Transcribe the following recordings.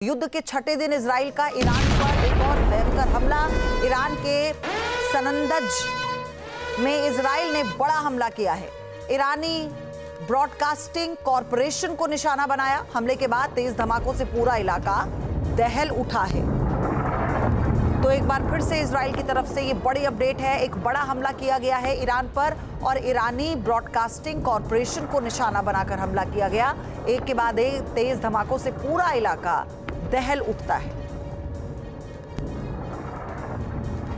युद्ध के छठे दिन इजराइल का ईरान पर एक और भयंकर हमला। ईरान के सनंदज में इजराइल ने बड़ा हमला किया है। ईरानी ब्रॉडकास्टिंग कॉरपोरेशन को निशाना बनाया। हमले के बाद तेज धमाकों से पूरा इलाका दहल उठा है। तो एक बार फिर से इजराइल की तरफ से ये बड़ी अपडेट है। एक बड़ा हमला किया गया है ईरान पर और ईरानी ब्रॉडकास्टिंग कॉरपोरेशन को निशाना बनाकर हमला किया गया। एक के बाद एक तेज धमाकों से पूरा इलाका दहल उठता है।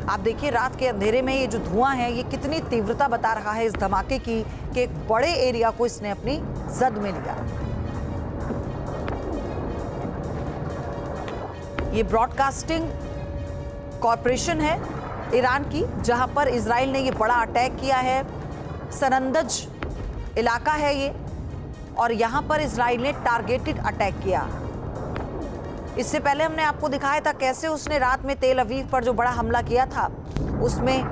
आप देखिए रात के अंधेरे में ये जो धुआं है ये कितनी तीव्रता बता रहा है इस धमाके की कि एक बड़े एरिया को इसने अपनी जद में लिया। ये ब्रॉडकास्टिंग कॉरपोरेशन है ईरान की, जहां पर इजराइल ने ये बड़ा अटैक किया है। सनंदज इलाका है ये और यहां पर इजराइल ने टारगेटेड अटैक किया। इससे पहले हमने आपको दिखाया था कैसे उसने रात में तेल अवीव पर जो बड़ा हमला किया था उसमें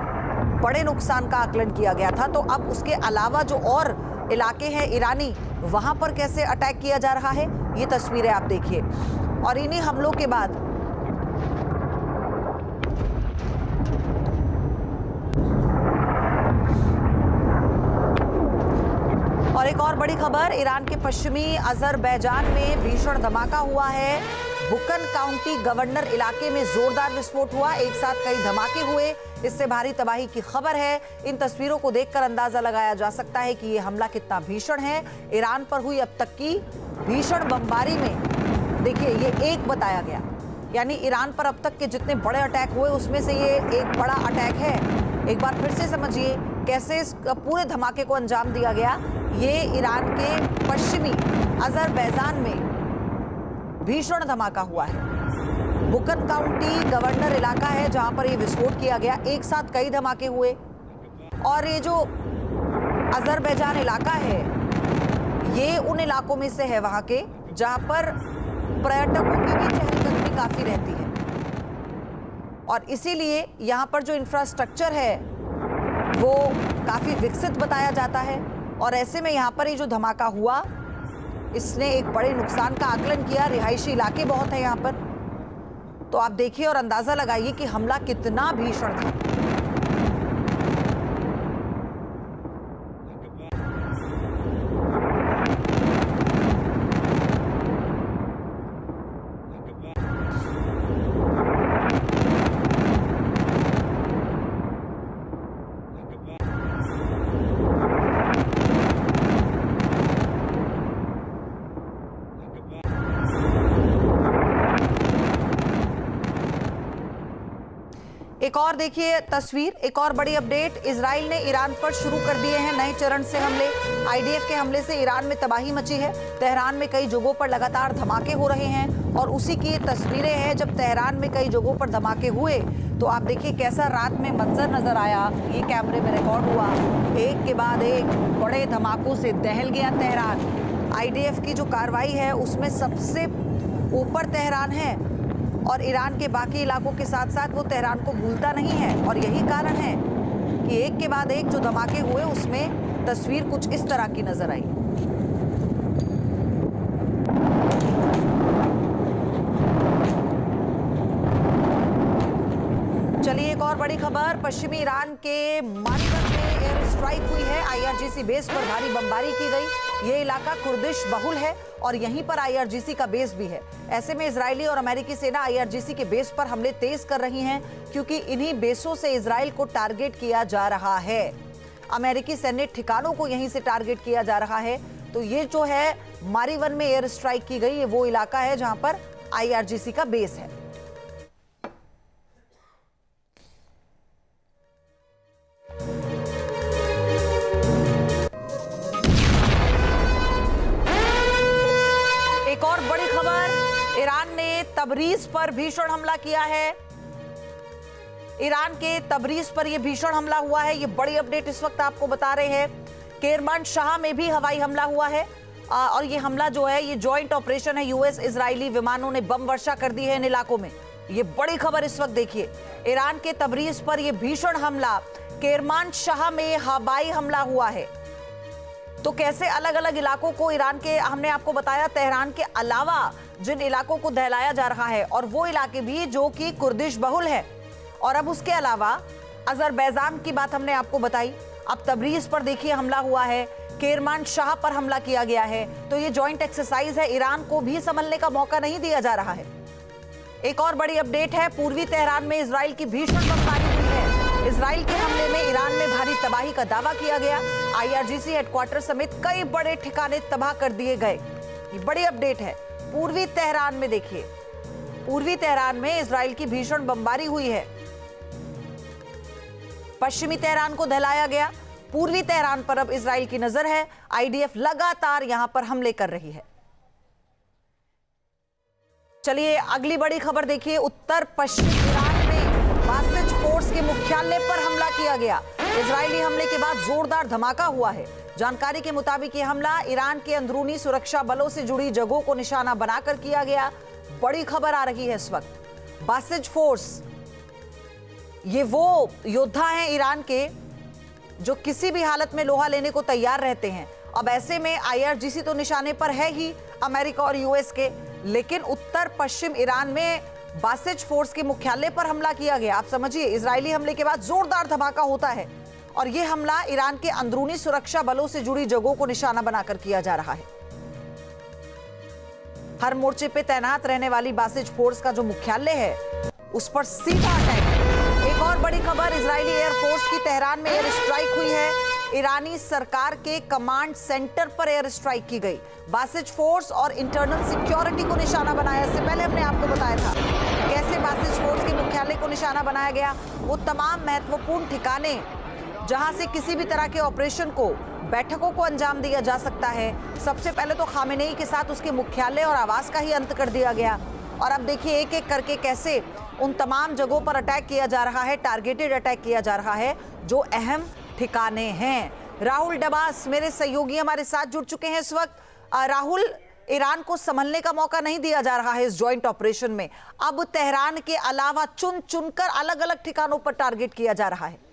बड़े नुकसान का आकलन किया गया था। तो अब उसके अलावा जो और इलाके हैं ईरानी, वहां पर कैसे अटैक किया जा रहा है ये तस्वीरें आप देखिए। और इन्हीं हमलों के बाद और एक और बड़ी खबर, ईरान के पश्चिमी अजरबैजान में भीषण धमाका हुआ है। बुकन काउंटी गवर्नर इलाके में जोरदार विस्फोट हुआ। एक साथ कई धमाके हुए, इससे भारी तबाही की खबर है। इन तस्वीरों को देखकर अंदाजा लगाया जा सकता है कि ये हमला कितना भीषण है। ईरान पर हुई अब तक की भीषण बमबारी में देखिए ये एक बताया गया, यानी ईरान पर अब तक के जितने बड़े अटैक हुए उसमें से ये एक बड़ा अटैक है। एक बार फिर से समझिए कैसे इस पूरे धमाके को अंजाम दिया गया। ये ईरान के पश्चिमी अजरबैजान में भीषण धमाका हुआ है। बुकन काउंटी गवर्नर इलाका है जहां पर यह विस्फोट किया गया। एक साथ कई धमाके हुए और ये जो अजरबैजान इलाका है ये उन इलाकों में से है वहां के जहां पर पर्यटकों की भी चहलकदमी काफी रहती है और इसीलिए यहां पर जो इंफ्रास्ट्रक्चर है वो काफी विकसित बताया जाता है। और ऐसे में यहाँ पर ये जो धमाका हुआ इसने एक बड़े नुकसान का आकलन किया। रिहायशी इलाके बहुत है यहाँ पर, तो आप देखिए और अंदाजा लगाइए कि हमला कितना भीषण था। एक और देखिए तस्वीर, एक और बड़ी अपडेट, इजराइल ने ईरान पर शुरू कर दिए हैं नए चरण से हमले। आईडीएफ के हमले से ईरान में तबाही मची है। तेहरान में कई जगहों पर लगातार धमाके हो रहे हैं और उसी की तस्वीरें हैं जब तेहरान में कई जगहों पर धमाके हुए। तो आप देखिए कैसा रात में मंजर नजर आया, ये कैमरे में रिकॉर्ड हुआ। एक के बाद एक बड़े धमाकों से दहल गया तेहरान। आईडीएफ की जो कार्रवाई है उसमें सबसे ऊपर तेहरान है और ईरान के बाकी इलाकों के साथ साथ वो तेहरान को भूलता नहीं है। और यही कारण है कि एक के बाद एक जो धमाके हुए उसमें तस्वीर कुछ इस तरह की नजर आई। चलिए एक और बड़ी खबर, पश्चिमी ईरान के मानिबंद में एयर स्ट्राइक हुई है। आईआरजीसी बेस पर भारी बमबारी की गई। ये इलाका कुर्दिश बहुल है और यहीं पर आईआरजीसी का बेस भी है। ऐसे में इजरायली और अमेरिकी सेना आईआरजीसी के बेस पर हमले तेज कर रही हैं क्योंकि इन्हीं बेसों से इजराइल को टारगेट किया जा रहा है। अमेरिकी सैन्य ठिकानों को यहीं से टारगेट किया जा रहा है। तो ये जो है मारिवन में एयर स्ट्राइक की गई, ये वो इलाका है जहां पर आईआरजीसी का बेस है। एक और बड़ी खबर, ईरान ने तबरीज पर भीषण हमला किया है। ईरान के तबरीज पर यह भीषण हमला हुआ है। ये बड़ी अपडेट इस वक्त आपको बता रहे हैं। केरमान शाह में भी हवाई हमला हुआ है और ये हमला जो है ये जॉइंट ऑपरेशन है। यूएस इजरायली विमानों ने बम वर्षा कर दी है इन इलाकों में। ये बड़ी खबर इस वक्त देखिए, ईरान के तबरीज पर यह भीषण हमला, केरमान शाह में हवाई हमला हुआ है। तो कैसे अलग अलग इलाकों को ईरान के, हमने आपको बताया तेहरान के अलावा जिन इलाकों को दहलाया जा रहा है, और वो इलाके भी जो कि कुर्दिश बहुल है। और अब उसके अलावा अजरबैजान की बात हमने आपको बताई। अब तबरीज पर देखिए हमला हुआ है, केरमान शाह पर हमला किया गया है। तो ये जॉइंट एक्सरसाइज है, ईरान को भी संभलने का मौका नहीं दिया जा रहा है। एक और बड़ी अपडेट है, पूर्वी तेहरान में इजराइल की भीषण बमबारी हुई है। इजराइल के हमले में ईरान में भारी तबाही का दावा किया गया। IRGC हेडक्वार्टर समेत कई बड़े ठिकाने तबाह कर दिए गए। ये बड़ी अपडेट है। पूर्वी तेहरान में देखिए, पूर्वी तेहरान में इजराइल की भीषण बमबारी हुई है। पश्चिमी तेहरान को दहलाया गया। पूर्वी तेहरान पर अब इजराइल की नजर है। IDF लगातार यहां पर हमले कर रही है। चलिए अगली बड़ी खबर देखिए, उत्तर पश्चिम ईरान में बासिज फोर्स के मुख्यालय पर हमला किया गया। इजरायली हमले के बाद जोरदार धमाका हुआ है। जानकारी के मुताबिक यह हमला ईरान के अंदरूनी सुरक्षा बलों से जुड़ी जगहों को निशाना बनाकर किया गया। बड़ी खबर आ रही है इस वक्त। बासिज फोर्स ये वो योद्धा हैं ईरान के जो किसी भी हालत में लोहा लेने को तैयार रहते हैं। अब ऐसे में IRGC तो निशाने पर है ही, अमेरिका और US के, लेकिन उत्तर पश्चिम ईरान में बासिज फोर्स के मुख्यालय पर हमला किया गया। आप समझिए, इजरायली हमले के बाद जोरदार धमाका होता है और यह हमला ईरान के अंदरूनी सुरक्षा बलों से जुड़ी जगहों को निशाना बनाकर किया जा रहा है। हर मोर्चे पे तैनात रहने वाली बासिज फोर्स का जो मुख्यालय है उस पर सीधा अटैक। एक और बड़ी खबर, इजरायली एयरफोर्स की तेहरान में एयर स्ट्राइक हुई है। ईरानी सरकार के कमांड सेंटर पर एयर स्ट्राइक की गई। बासिज फोर्स और इंटरनल सिक्योरिटी को निशाना बनाया। इससे पहले हमने आपको बताया था कैसे बासिज फोर्स के मुख्यालय को निशाना बनाया गया। वो तमाम महत्वपूर्ण ठिकाने जहां से किसी भी तरह के ऑपरेशन को, बैठकों को अंजाम दिया जा सकता है। सबसे पहले तो खामेनेई के साथ उसके मुख्यालय और आवास का ही अंत कर दिया गया। और अब देखिए एक एक करके कैसे उन तमाम जगहों पर अटैक किया जा रहा है, टारगेटेड अटैक किया जा रहा है जो अहम ठिकाने हैं। राहुल डबास मेरे सहयोगी हमारे साथ जुड़ चुके हैं इस वक्त। राहुल, ईरान को संभलने का मौका नहीं दिया जा रहा है इस जॉइंट ऑपरेशन में। अब तेहरान के अलावा चुन चुनकर अलग अलग ठिकानों पर टारगेट किया जा रहा है।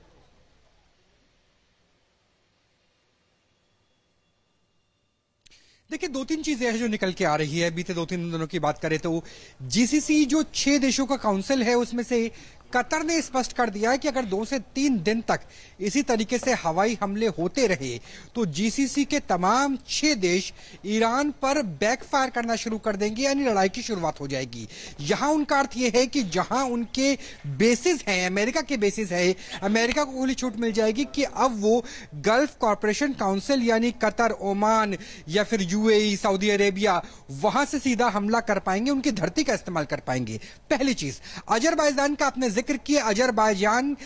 देखिए, दो तीन चीजें हैं जो निकल के आ रही है। बीते 2-3 दिनों की बात करें तो GCC जो 6 देशों का काउंसिल है उसमें से कतर ने स्पष्ट कर दिया है कि अगर 2 से 3 दिन तक इसी तरीके से हवाई हमले होते रहे तो GCC के तमाम 6 देश ईरान पर बैकफायर करना शुरू कर देंगे, यानी लड़ाई की शुरुआत हो जाएगी। यहां उनका अर्थ यह है कि जहां उनके बेसिस हैं, अमेरिका के बेसिस है, अमेरिका को खुली छूट मिल जाएगी कि अब वो गल्फ कॉर्पोरेशन काउंसिल यानी कतर, ओमान या फिर UAE, सऊदी अरेबिया, वहां से सीधा हमला कर पाएंगे, उनकी धरती का इस्तेमाल कर पाएंगे। पहली चीज, अजरबैजान का आपने जिक्र किया। अजरबैजान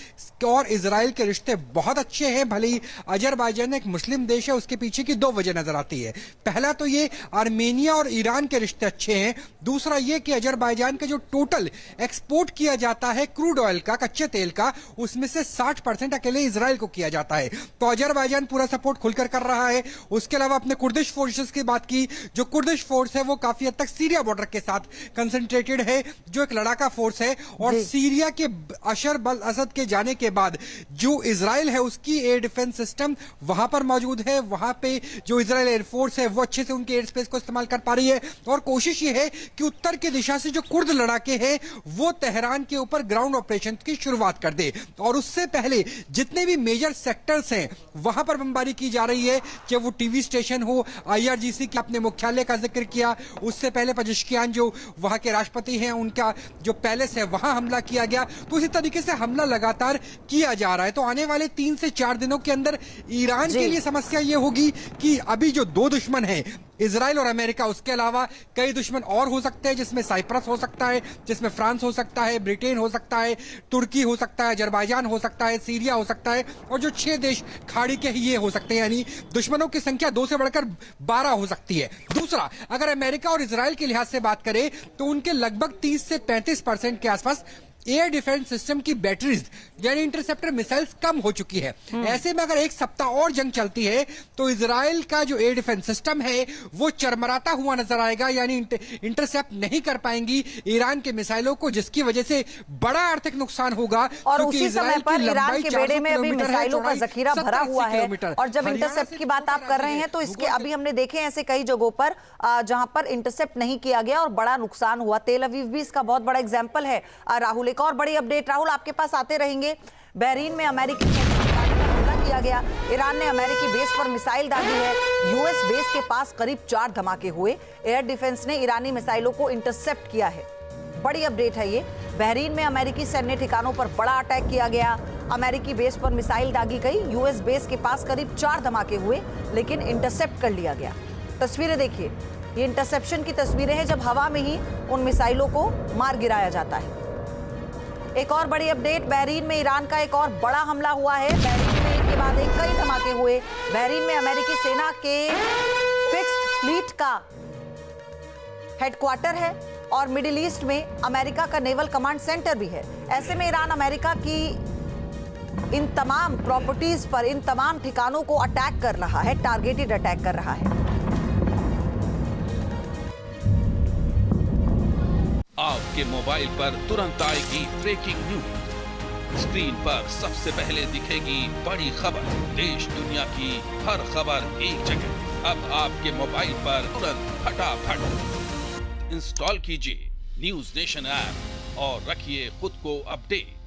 और इजराइल के रिश्ते बहुत अच्छे हैं। भले ही अजरबैजान एक मुस्लिम देश है, उसके पीछे की 2 वजह नजर आती है। पहला तो ये आर्मेनिया और ईरान के रिश्ते अच्छे हैं। दूसरा ये कि अजरबैजान का जो टोटल एक्सपोर्ट किया जाता है क्रूड ऑयल का, कच्चे तेल का, उसमें से 60% अकेले इजराइल को किया जाता है। तो अजरबैजान पूरा सपोर्ट खुलकर कर रहा है। उसके अलावा अपने कुर्दिश फोर्सेस की बात की, जो कुर्दिश फोर्स है वो काफी हद तक सीरिया बॉर्डर के साथ कंसंट्रेटेड है, जो एक लड़ाका फोर्स है। और सीरिया के अशर बल असद के जाने के बाद जो इजराइल है उसकी एयर डिफेंस सिस्टम वहां पर मौजूद है। वहां पे जो इजराइल एयरफोर्स है वो अच्छे से उनके एयर स्पेस को इस्तेमाल कर पा रही है। और कोशिश ये है कि उत्तर की दिशा से जो कुर्द लड़ाके हैं वो तेहरान के ऊपर ग्राउंड ऑपरेशन की शुरुआत कर दे। और उससे पहले जितने भी मेजर सेक्टर्स हैं वहां पर बमबारी की जा रही है, चाहे वो टीवी स्टेशन हो, IRGC के अपने मुख्यालय का जिक्र किया, उससे पहले पजिश्कियान जो वहां के राष्ट्रपति हैं उनका जो पैलेस है वहां हमला किया गया। तो इसी तरीके से हमला लगातार किया जा रहा है। तो आने वाले 3 से 4 दिनों के अंदर ईरान के लिए समस्या यह होगी कि अभी जो 2 दुश्मन हैं, इजराइल और अमेरिका, उसके अलावा कई दुश्मन और हो सकते हैं, जिसमें साइप्रस हो सकता है, जिसमें फ्रांस हो सकता है, ब्रिटेन हो सकता है, तुर्की हो सकता है, अजरबैजान हो सकता है, सीरिया हो सकता है, और जो 6 देश खाड़ी के ही ये हो सकते हैं। यानी दुश्मनों की संख्या 2 से बढ़कर 12 हो सकती है। दूसरा, अगर अमेरिका और इजराइल के लिहाज से बात करें तो उनके लगभग 30 से 35% के आसपास एयर डिफेंस सिस्टम की बैटरीज यानी इंटरसेप्टर मिसाइल्स कम हो चुकी है। ऐसे में अगर एक सप्ताह और जंग चलती है तो इजराइल का जो एयर डिफेंस सिस्टम है वो चरमराता हुआ नजर आएगा, यानी इंटरसेप्ट नहीं कर पाएंगी ईरान के मिसाइलों को, जिसकी वजह से बड़ा आर्थिक नुकसान होगा। और उसी समय पर ईरान के बेड़े में अभी मिसाइलों का जखीरा भरा हुआ है। और जब इंटरसेप्ट की बात आप कर रहे हैं तो इसके अभी हमने देखे ऐसे कई जगहों पर जहां पर इंटरसेप्ट नहीं किया गया और बड़ा नुकसान हुआ। तेल अवीव भी इसका बहुत बड़ा एग्जाम्पल है। राहुल, एक और बड़ी अपडेट, राहुल आपके पास आते रहेंगे। बहरीन में अमेरिकी हमला किया गया, ईरान ने अमेरिकी बेस पर मिसाइल दागी है। यूएस बेस के पास करीब 4 धमाके हुए। एयर डिफेंस ने ईरानी मिसाइलों को इंटरसेप्ट किया है। बड़ी अपडेट है ये। बहरीन में अमेरिकी सैन्य ठिकानों पर बड़ा अटैक किया गया, अमेरिकी बेस पर मिसाइल दागी गई। यूएस बेस के पास करीब 4 धमाके हुए लेकिन इंटरसेप्ट कर लिया गया। तस्वीरें देखिए, ये इंटरसेप्शन की तस्वीरें हैं जब हवा में ही उन मिसाइलों को मार गिराया जाता है। एक और बड़ी अपडेट, बहरीन में ईरान का एक और बड़ा हमला हुआ है। बहरीन में एक के बाद एक कई धमाके हुए। बहरीन में अमेरिकी सेना के फिक्स्ड फ्लीट का हेडक्वार्टर है और मिडिल ईस्ट में अमेरिका का नेवल कमांड सेंटर भी है। ऐसे में ईरान अमेरिका की इन तमाम प्रॉपर्टीज पर, इन तमाम ठिकानों को अटैक कर रहा है, टारगेटेड अटैक कर रहा है। आपके मोबाइल पर तुरंत आएगी ब्रेकिंग न्यूज। स्क्रीन पर सबसे पहले दिखेगी बड़ी खबर। देश दुनिया की हर खबर एक जगह। अब आपके मोबाइल पर तुरंत फटाफट इंस्टॉल कीजिए न्यूज नेशन ऐप और रखिए खुद को अपडेट।